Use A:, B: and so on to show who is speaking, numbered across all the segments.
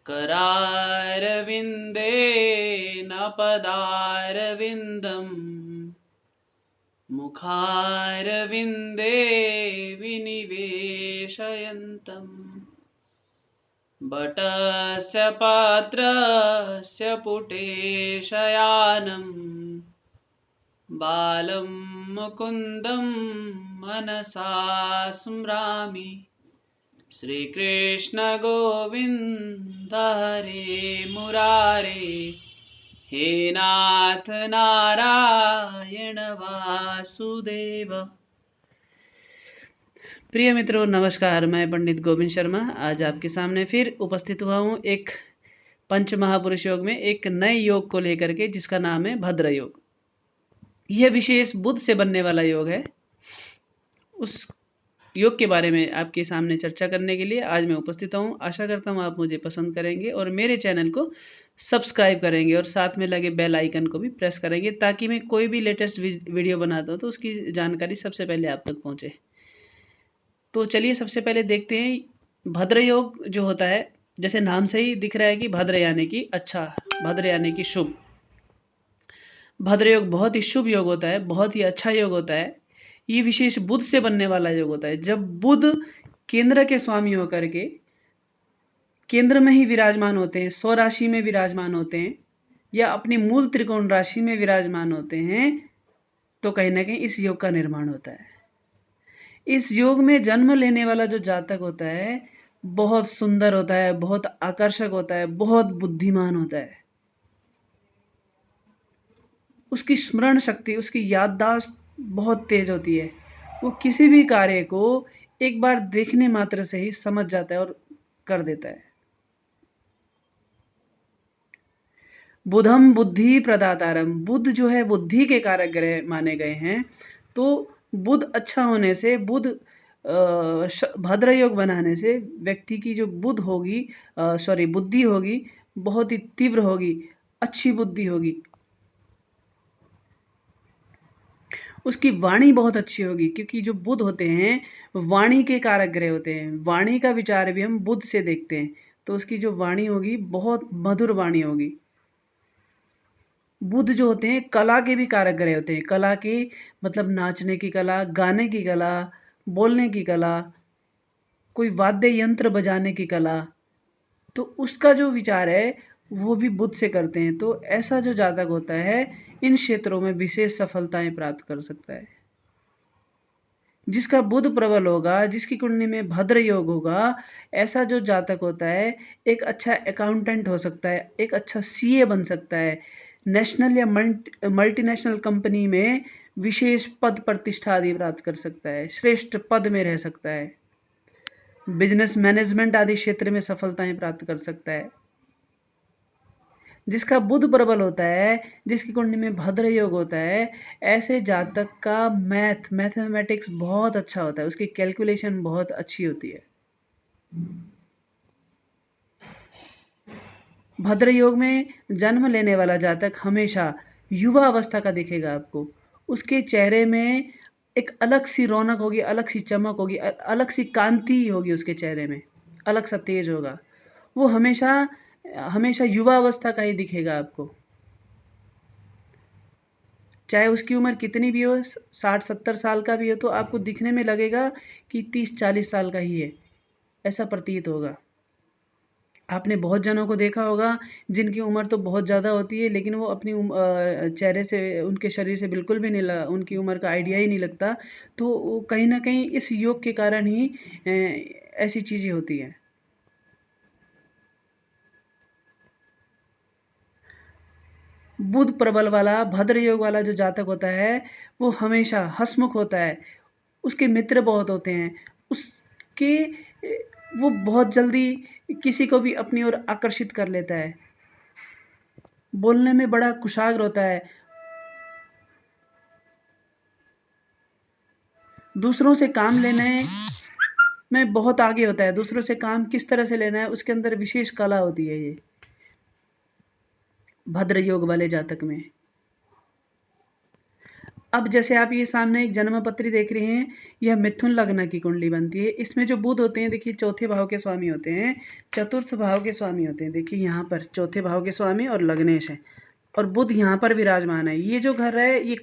A: करारविन्देन पदारविन्दम् मुखारविन्दे विनिवेशयन्तम् बटस्य पात्रस्य पुटे शयानम् बालं मुकुन्दं मनसा स्मरामि श्रीकृष्ण गोविन्द हरे मुरारे हे नाथ नारायण वासुदेव। प्रिय मित्रों नमस्कार, मैं पंडित गोविंद शर्मा आज आपके सामने फिर उपस्थित हुआ हूँ एक पंच महापुरुष योग में एक नए योग को लेकर के, जिसका नाम है भद्र योग। यह विशेष बुध से बनने वाला योग है। उस योग के बारे में आपके सामने चर्चा करने के लिए आज मैं उपस्थित हूँ। आशा करता हूँ आप मुझे पसंद करेंगे और मेरे चैनल को सब्सक्राइब करेंगे और साथ में लगे बेल आइकन को भी प्रेस करेंगे, ताकि मैं कोई भी लेटेस्ट वीडियो बनाता हूँ तो उसकी जानकारी सबसे पहले आप तक पहुँचे। तो चलिए सबसे पहले देखते हैं भद्र योग जो होता है। जैसे नाम से ही दिख रहा है कि भद्र यानी कि अच्छा, भद्र यानी कि शुभ। भद्र योग बहुत ही शुभ योग होता है, बहुत ही अच्छा योग होता है। ये विशेष बुध से बनने वाला योग होता है। जब बुध केंद्र के स्वामी होकर के केंद्र में ही विराजमान होते हैं, स्वराशि में विराजमान होते हैं या अपनी मूल त्रिकोण राशि में विराजमान होते हैं, तो कहीं ना कहीं इस योग का निर्माण होता है। इस योग में जन्म लेने वाला जो जातक होता है बहुत सुंदर होता है, बहुत आकर्षक होता है, बहुत बुद्धिमान होता है। उसकी स्मरण शक्ति, उसकी याददाश्त बहुत तेज होती है। वो किसी भी कार्य को एक बार देखने मात्र से ही समझ जाता है और कर देता है। बुधम बुद्धि प्रदातारम, बुध जो है बुद्धि के कारक ग्रह माने गए हैं। तो बुध अच्छा होने से, बुध भद्र योग बनाने से व्यक्ति की जो बुध होगी, बुद्धि होगी, बहुत ही तीव्र होगी, अच्छी बुद्धि होगी। उसकी वाणी बहुत अच्छी होगी, क्योंकि जो बुध होते हैं वाणी के कारक ग्रह होते हैं। वाणी का विचार भी हम बुध से देखते हैं, तो उसकी जो वाणी होगी बहुत मधुर वाणी होगी। बुध जो होते हैं कला के भी कारक ग्रह होते हैं। कला की मतलब नाचने की कला, गाने की कला, बोलने की कला, कोई वाद्य यंत्र बजाने की कला, तो उसका जो विचार है वो भी बुध से करते हैं। तो ऐसा जो जातक होता है इन क्षेत्रों में विशेष सफलताएं प्राप्त कर सकता है। जिसका बुध प्रबल होगा, जिसकी कुंडली में भद्र योग होगा, ऐसा जो जातक होता है एक अच्छा अकाउंटेंट हो सकता है, एक अच्छा सीए बन सकता है, नेशनल या मल्टीनेशनल कंपनी में विशेष पद प्रतिष्ठा आदि प्राप्त कर सकता है, श्रेष्ठ पद में रह सकता है, बिजनेस मैनेजमेंट आदि क्षेत्र में सफलताएं प्राप्त कर सकता है। जिसका बुध प्रबल होता है, जिसकी कुंडली में भद्र योग होता है, ऐसे जातक का मैथमेटिक्स बहुत अच्छा होता है, उसकी कैलकुलेशन बहुत अच्छी होती है। भद्र योग में जन्म लेने वाला जातक हमेशा युवा अवस्था का दिखेगा आपको। उसके चेहरे में एक अलग सी रौनक होगी, अलग सी चमक होगी, अलग सी कांति होगी उसके चेहरे में, अलग सा तेज होगा। वो हमेशा हमेशा युवा अवस्था का ही दिखेगा आपको, चाहे उसकी उम्र कितनी भी हो, 60-70 साल का भी हो, तो आपको दिखने में लगेगा कि 30-40 साल का ही है, ऐसा प्रतीत होगा। आपने बहुत जनों को देखा होगा जिनकी उम्र तो बहुत ज़्यादा होती है, लेकिन वो अपनी चेहरे से, उनके शरीर से बिल्कुल भी नहीं उनकी उम्र का आइडिया ही नहीं लगता। तो कहीं ना कहीं इस योग के कारण ही ऐसी चीज़ें होती हैं। बुध प्रबल वाला भद्र योग वाला जो जातक होता है वो हमेशा हंसमुख होता है, उसके मित्र बहुत होते हैं, उसके वो बहुत जल्दी किसी को भी अपनी ओर आकर्षित कर लेता है, बोलने में बड़ा कुशाग्र होता है, दूसरों से काम लेने में बहुत आगे होता है। दूसरों से काम किस तरह से लेना है उसके अंदर विशेष कला होती है ये भद्र योग वाले जातक में। अब जैसे आप ये सामने एक जन्म पत्री देख रहे हैं, यह मिथुन लग्न की कुंडली बनती है। इसमें जो बुध होते हैं, देखिए चौथे भाव के स्वामी होते हैं, चतुर्थ भाव के स्वामी होते हैं। देखिए यहाँ पर चौथे भाव के स्वामी और लग्नेश है, और बुध यहाँ पर विराजमान है। ये जो घर है ये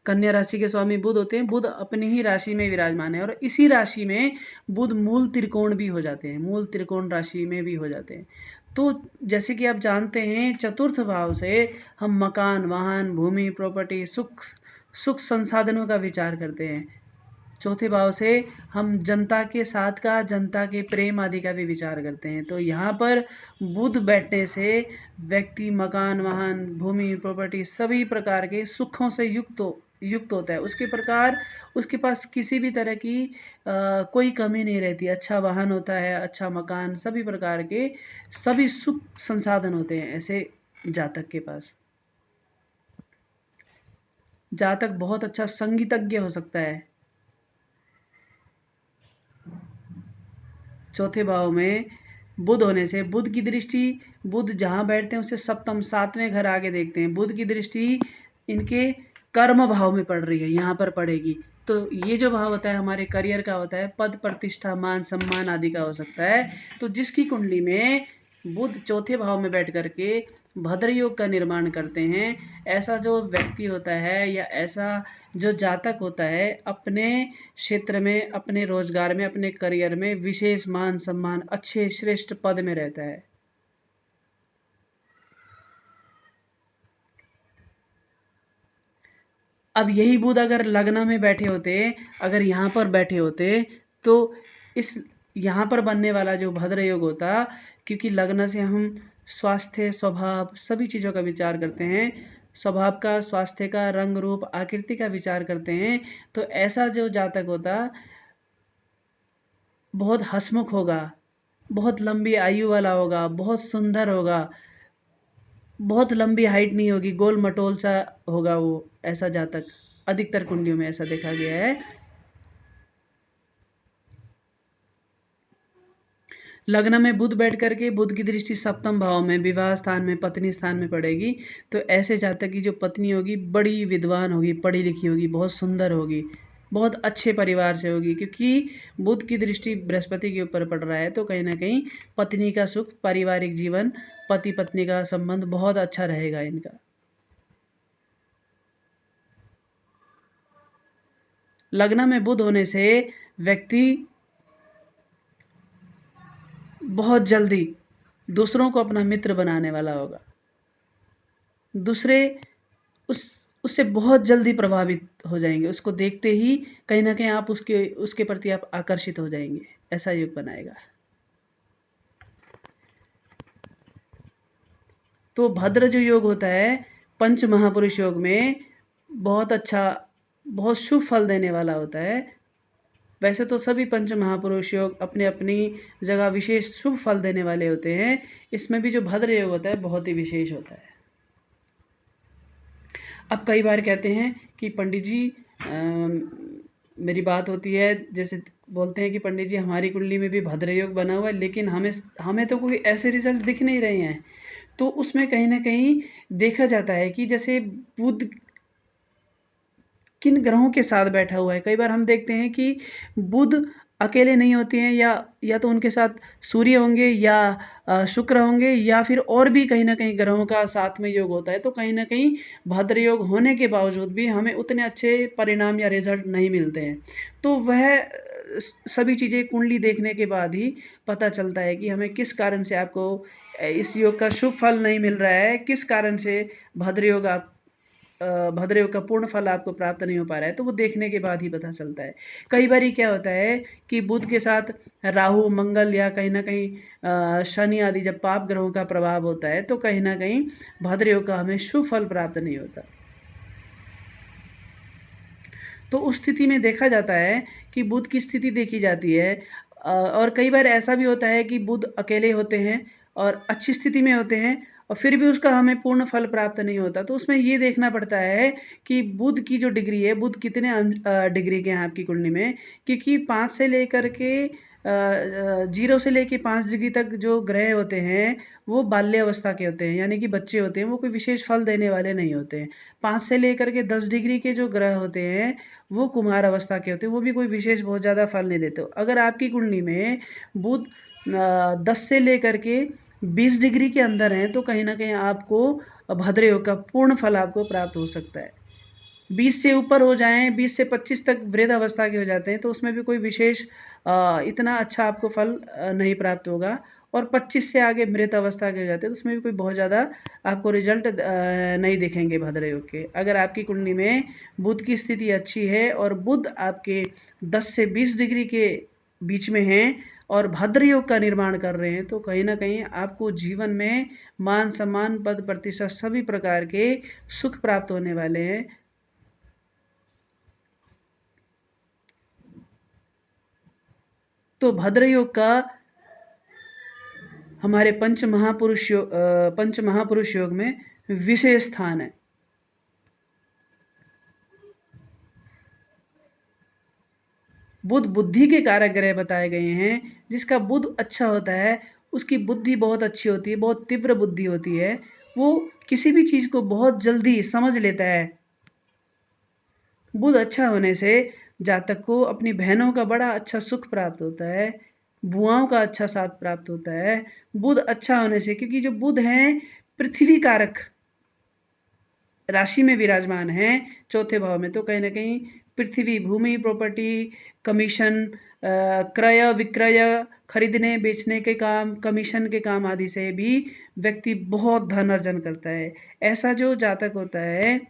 A: कन्या राशि के स्वामी बुध होते हैं। बुध अपनी ही राशि में विराजमान है, और इसी राशि में बुध मूल त्रिकोण भी हो जाते हैं, मूल त्रिकोण राशि में भी हो जाते हैं। तो जैसे कि आप जानते हैं, चतुर्थ भाव से हम मकान, वाहन, भूमि, प्रॉपर्टी, सुख संसाधनों का विचार करते हैं। चौथे भाव से हम जनता के साथ का, जनता के प्रेम आदि का भी विचार करते हैं। तो यहाँ पर बुध बैठने से व्यक्ति मकान, वाहन, भूमि, प्रॉपर्टी सभी प्रकार के सुखों से युक्त होता है। उसके पास किसी भी तरह की कोई कमी नहीं रहती। अच्छा वाहन होता है, अच्छा मकान, सभी प्रकार के सभी सुख संसाधन होते हैं ऐसे जातक के पास। जातक बहुत अच्छा संगीतज्ञ हो सकता है। चौथे भाव में बुध होने से, बुध की दृष्टि, बुध जहां बैठते हैं उससे सप्तम, सातवें घर आगे देखते हैं। बुध की दृष्टि इनके कर्म भाव में पड़ रही है, यहाँ पर पड़ेगी। तो ये जो भाव होता है हमारे करियर का होता है, पद प्रतिष्ठा, मान सम्मान आदि का हो सकता है। तो जिसकी कुंडली में बुध चौथे भाव में बैठ करके भद्र योग का निर्माण करते हैं, ऐसा जो व्यक्ति होता है या ऐसा जो जातक होता है, अपने क्षेत्र में, अपने रोजगार में, अपने करियर में विशेष मान सम्मान, अच्छे श्रेष्ठ पद में रहता है। अब यही बुध अगर लग्न में बैठे होते, अगर यहाँ पर बैठे होते, तो इस यहाँ पर बनने वाला जो भद्र योग होता, क्योंकि लग्न से हम स्वास्थ्य, स्वभाव, सभी चीज़ों का विचार करते हैं, स्वभाव का, स्वास्थ्य का, रंग रूप, आकृति का विचार करते हैं। तो ऐसा जो जातक होता बहुत हंसमुख होगा, बहुत लंबी आयु वाला होगा, बहुत सुंदर होगा, बहुत लंबी हाइट नहीं होगी, गोल मटोल सा होगा वो, ऐसा जातक अधिकतर कुंडलियों में ऐसा देखा गया है। लग्न में बुध बैठ करके, बुध की दृष्टि सप्तम भाव में, विवाह स्थान में, पत्नी स्थान में पड़ेगी। तो ऐसे जातक की जो पत्नी होगी बड़ी विद्वान होगी, पढ़ी लिखी होगी, बहुत सुंदर होगी, बहुत अच्छे परिवार से होगी, क्योंकि बुध की दृष्टि बृहस्पति के ऊपर पड़ रहा है। तो कहीं ना कहीं पत्नी का सुख, पारिवारिक जीवन, पति पत्नी का संबंध बहुत अच्छा रहेगा इनका। लग्न में बुध होने से व्यक्ति बहुत जल्दी दूसरों को अपना मित्र बनाने वाला होगा, दूसरे उससे बहुत जल्दी प्रभावित हो जाएंगे, उसको देखते ही कहीं ना कहीं आप उसके प्रति आप आकर्षित हो जाएंगे, ऐसा योग बनाएगा। तो भद्र जो योग होता है पंच महापुरुष योग में बहुत अच्छा, बहुत शुभ फल देने वाला होता है। वैसे तो सभी पंच महापुरुष योग अपने अपनी जगह विशेष शुभ फल देने वाले होते हैं, इसमें भी जो भद्र योग होता है बहुत ही विशेष होता है। अब कई बार कहते हैं कि पंडित जी मेरी बात होती है, जैसे बोलते हैं कि पंडित जी हमारी कुंडली में भी भद्र योग बना हुआ है, लेकिन हमें तो कोई ऐसे रिजल्ट दिख नहीं रहे हैं। तो उसमें कहीं ना कहीं देखा जाता है कि जैसे बुध किन ग्रहों के साथ बैठा हुआ है। कई बार हम देखते हैं कि बुध अकेले नहीं होते हैं, या तो उनके साथ सूर्य होंगे, या शुक्र होंगे, या फिर और भी कहीं ना कहीं ग्रहों का साथ में योग होता है। तो कहीं ना कहीं भद्र योग होने के बावजूद भी हमें उतने अच्छे परिणाम या रिजल्ट नहीं मिलते हैं। तो वह सभी चीज़ें कुंडली देखने के बाद ही पता चलता है कि हमें किस कारण से आपको इस योग का शुभ फल नहीं मिल रहा है, किस कारण से भद्र योग का पूर्ण फल आपको प्राप्त नहीं हो पा रहा है। तो वो देखने के बाद ही पता चलता है। कई बार क्या होता है कि बुध के साथ राहु, मंगल या कहीं ना कहीं शनि आदि जब पाप ग्रहों का प्रभाव होता है, तो कहीं ना कहीं भद्र योग का हमें शुभ फल प्राप्त नहीं होता। तो उस स्थिति में देखा जाता है कि बुध की स्थिति देखी जाती है, और कई बार ऐसा भी होता है कि बुध अकेले होते हैं और अच्छी स्थिति में होते हैं, और फिर भी उसका हमें पूर्ण फल प्राप्त नहीं होता। तो उसमें ये देखना पड़ता है कि बुध की जो डिग्री है, बुध कितने डिग्री के हैं आपकी कुंडली में, क्योंकि 5 से लेकर के 0 से लेके 5 डिग्री तक जो ग्रह होते हैं वो बाल्य अवस्था के होते हैं, यानी कि बच्चे होते हैं, वो कोई विशेष फल देने वाले नहीं होते हैं। 5 से लेकर के 10 डिग्री के जो ग्रह होते हैं वो कुमार अवस्था के होते हैं, वो भी कोई विशेष बहुत ज़्यादा फल नहीं देते। अगर आपकी कुंडली में बुध 10 से लेकर के 20 डिग्री के अंदर हैं तो कहीं ना कहीं आपको भद्र योग का पूर्ण फल आपको प्राप्त हो सकता है। 20 से ऊपर हो जाएं, 20 से 25 तक वृद्ध अवस्था के हो जाते हैं तो उसमें भी कोई विशेष इतना अच्छा आपको फल नहीं प्राप्त होगा। और 25 से आगे मृत अवस्था के हो जाते हैं तो उसमें भी कोई बहुत ज़्यादा आपको रिजल्ट नहीं दिखेंगे भद्र योग के। अगर आपकी कुंडली में बुध की स्थिति अच्छी है और बुध आपके 10 से 20 डिग्री के बीच में हैं और भद्र योग का निर्माण कर रहे हैं तो कहीं ना कहीं आपको जीवन में मान सम्मान पद प्रतिष्ठा सभी प्रकार के सुख प्राप्त होने वाले हैं। तो भद्र योग का हमारे पंच महापुरुष योग में विशेष स्थान है। बुध बुद्धि के कारक ग्रह बताए गए हैं। जिसका बुध अच्छा होता है उसकी बुद्धि बहुत अच्छी होती है, बहुत तीव्र बुद्धि होती है, वो किसी भी चीज को बहुत जल्दी समझ लेता है। बुध अच्छा होने से जातक को अपनी बहनों का बड़ा अच्छा सुख प्राप्त होता है, बुआओं का अच्छा साथ प्राप्त होता है। बुध अच्छा होने से, क्योंकि जो बुध हैं पृथ्वी कारक राशि में विराजमान हैं चौथे भाव में, तो कहीं ना कहीं पृथ्वी, भूमि, प्रॉपर्टी, कमीशन, क्रय विक्रय, खरीदने बेचने के काम, कमीशन के काम आदि से भी व्यक्ति बहुत धन अर्जन करता है। ऐसा जो जातक होता है,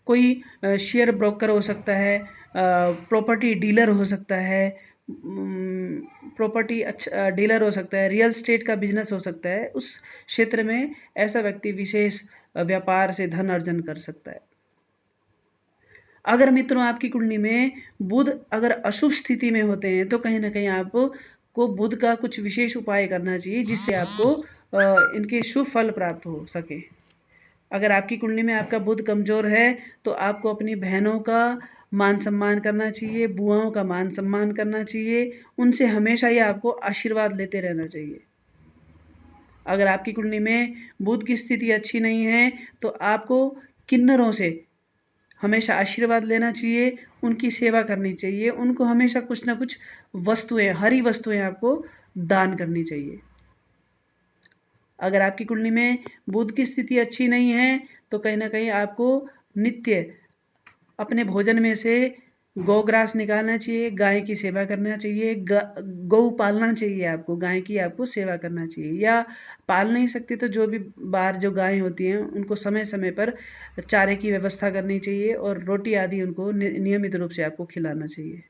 A: कोई शेयर ब्रोकर हो सकता है, प्रॉपर्टी डीलर हो सकता है, प्रॉपर्टी अच्छा डीलर हो सकता है, रियल स्टेट का बिजनेस हो सकता है, उस क्षेत्र में ऐसा व्यक्ति विशेष व्यापार से धन अर्जन कर सकता है। अगर मित्रों आपकी कुंडली में बुध अगर अशुभ स्थिति में होते हैं तो कहीं ना कहीं आपको बुध का कुछ विशेष उपाय करना चाहिए जिससे आपको इनके शुभ फल प्राप्त हो सके। अगर आपकी कुंडली में आपका बुध कमजोर है तो आपको अपनी बहनों का मान सम्मान करना चाहिए, बुआओं का मान सम्मान करना चाहिए, उनसे हमेशा ही आपको आशीर्वाद लेते रहना चाहिए। अगर आपकी कुंडली में बुध की स्थिति अच्छी नहीं है तो आपको किन्नरों से हमेशा आशीर्वाद लेना चाहिए, उनकी सेवा करनी चाहिए, उनको हमेशा कुछ ना कुछ वस्तुएं, हरी वस्तुएं आपको दान करनी चाहिए। अगर आपकी कुंडली में बुध की स्थिति अच्छी नहीं है तो कहीं ना कहीं आपको नित्य अपने भोजन में से गौग्रास निकालना चाहिए, गाय की सेवा करना चाहिए, गौ पालना चाहिए, आपको गाय की आपको सेवा करना चाहिए। या पाल नहीं सकते तो जो भी बाहर जो गाय होती हैं उनको समय समय पर चारे की व्यवस्था करनी चाहिए और रोटी आदि उनको नियमित रूप से आपको खिलाना चाहिए।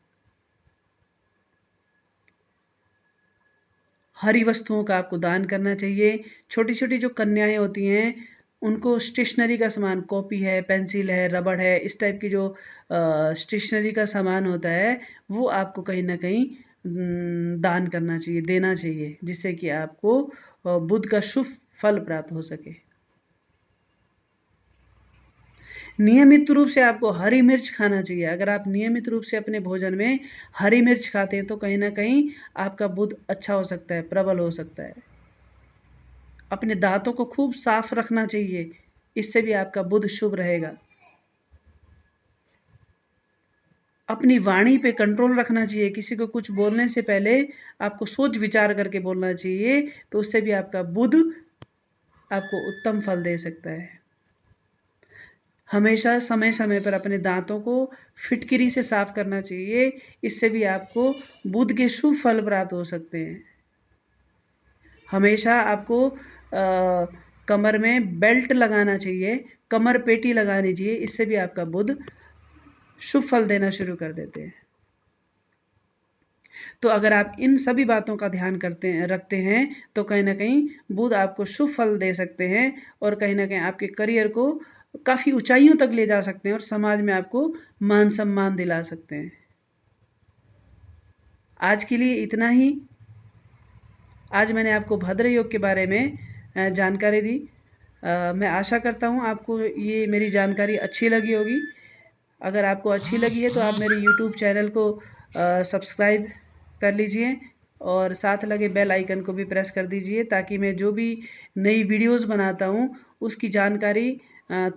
A: हरी वस्तुओं का आपको दान करना चाहिए। छोटी छोटी जो कन्याएं होती हैं उनको स्टेशनरी का सामान, कॉपी है, पेंसिल है, रबड़ है, इस टाइप की जो स्टेशनरी का सामान होता है वो आपको कहीं ना कहीं दान करना चाहिए, देना चाहिए, जिससे कि आपको बुध का शुभ फल प्राप्त हो सके। नियमित रूप से आपको हरी मिर्च खाना चाहिए। अगर आप नियमित रूप से अपने भोजन में हरी मिर्च खाते हैं तो कहीं ना कहीं आपका बुध अच्छा हो सकता है, प्रबल हो सकता है। अपने दांतों को खूब साफ रखना चाहिए, इससे भी आपका बुध शुभ रहेगा। अपनी वाणी पे कंट्रोल रखना चाहिए, किसी को कुछ बोलने से पहले आपको सोच विचार करके बोलना चाहिए, तो उससे भी आपका बुध आपको उत्तम फल दे सकता है। हमेशा समय समय पर अपने दांतों को फिटकिरी से साफ करना चाहिए, इससे भी आपको बुध के शुभ फल प्राप्त हो सकते हैं। हमेशा आपको कमर में बेल्ट लगाना चाहिए, कमर पेटी लगानी चाहिए, इससे भी आपका बुध शुभ फल देना शुरू कर देते हैं। तो अगर आप इन सभी बातों का ध्यान रखते हैं तो कहीं ना कहीं बुध आपको शुभ फल दे सकते हैं और कहीं ना कहीं आपके करियर को काफी ऊंचाइयों तक ले जा सकते हैं और समाज में आपको मान सम्मान दिला सकते हैं। आज के लिए इतना ही। आज मैंने आपको भद्र योग के बारे में जानकारी दी। मैं आशा करता हूँ आपको ये मेरी जानकारी अच्छी लगी होगी। अगर आपको अच्छी लगी है तो आप मेरे YouTube चैनल को सब्सक्राइब कर लीजिए और साथ लगे बेल आइकन को भी प्रेस कर दीजिए, ताकि मैं जो भी नई वीडियोस बनाता हूँ उसकी जानकारी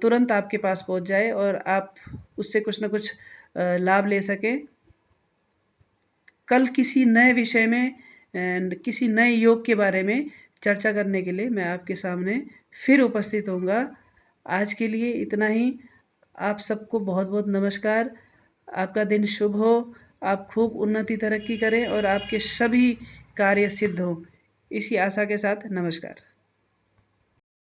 A: तुरंत आपके पास पहुँच जाए और आप उससे कुछ ना कुछ लाभ ले सकें। कल किसी नए विषय में किसी नए योग के बारे में चर्चा करने के लिए मैं आपके सामने फिर उपस्थित होऊंगा। आज के लिए इतना ही। आप सबको बहुत बहुत नमस्कार। आपका दिन शुभ हो, आप खूब उन्नति तरक्की करें और आपके सभी कार्य सिद्ध हों, इसी आशा के साथ नमस्कार।